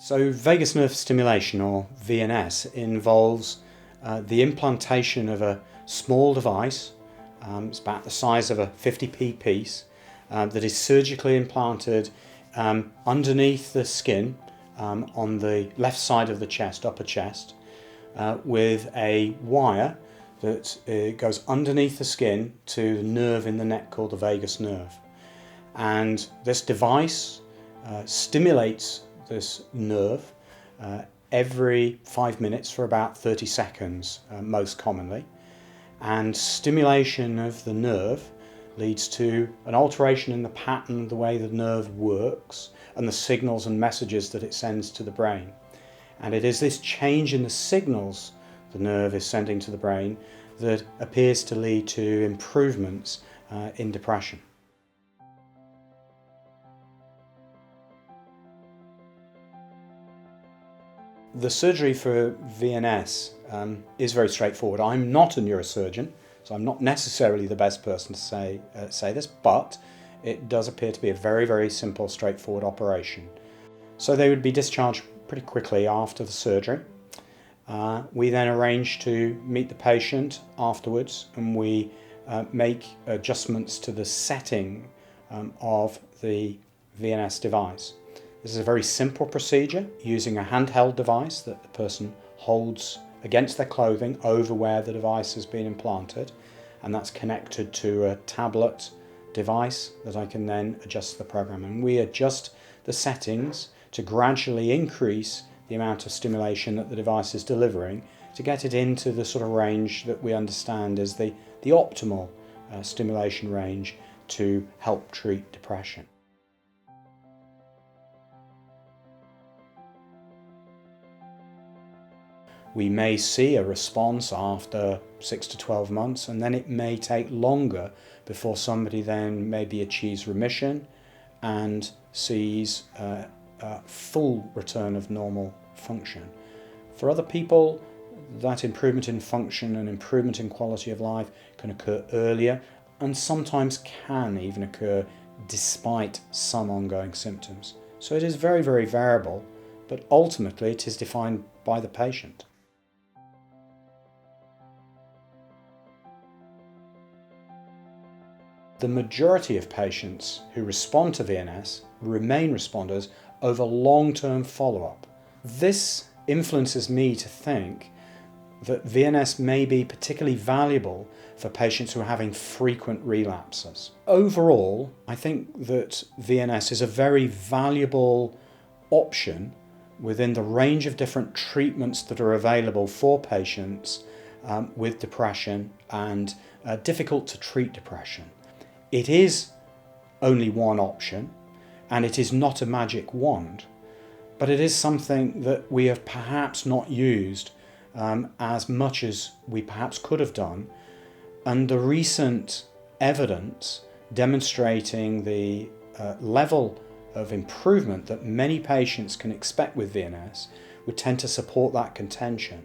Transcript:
So vagus nerve stimulation, or VNS, involves the implantation of a small device. It's about the size of a 50p piece that is surgically implanted underneath the skin on the left side of the chest, upper chest, with a wire that goes underneath the skin to the nerve in the neck called the vagus nerve. And this device stimulates this nerve every 5 minutes for about 30 seconds, most commonly. And stimulation of the nerve leads to an alteration in the pattern of the way the nerve works and the signals and messages that it sends to the brain. And it is this change in the signals the nerve is sending to the brain that appears to lead to improvements in depression. The surgery for VNS is very straightforward. I'm not a neurosurgeon, so I'm not necessarily the best person to say this, but it does appear to be a very, very simple, straightforward operation. So they would be discharged pretty quickly after the surgery. We then arrange to meet the patient afterwards, and we make adjustments to the setting of the VNS device. This is a very simple procedure using a handheld device that the person holds against their clothing over where the device has been implanted, and that's connected to a tablet device that I can then adjust the program. And we adjust the settings to gradually increase the amount of stimulation that the device is delivering to get it into the sort of range that we understand as the optimal stimulation range to help treat depression. We may see a response after 6 to 12 months, and then it may take longer before somebody then maybe achieves remission and sees a full return of normal function. For other people, that improvement in function and improvement in quality of life can occur earlier, and sometimes can even occur despite some ongoing symptoms. So it is very, very variable, but ultimately it is defined by the patient. The majority of patients who respond to VNS remain responders over long-term follow-up. This influences me to think that VNS may be particularly valuable for patients who are having frequent relapses. Overall, I think that VNS is a very valuable option within the range of different treatments that are available for patients with depression and difficult to treat depression. It is only one option, and it is not a magic wand, but it is something that we have perhaps not used as much as we perhaps could have done. And the recent evidence demonstrating the level of improvement that many patients can expect with VNS would tend to support that contention.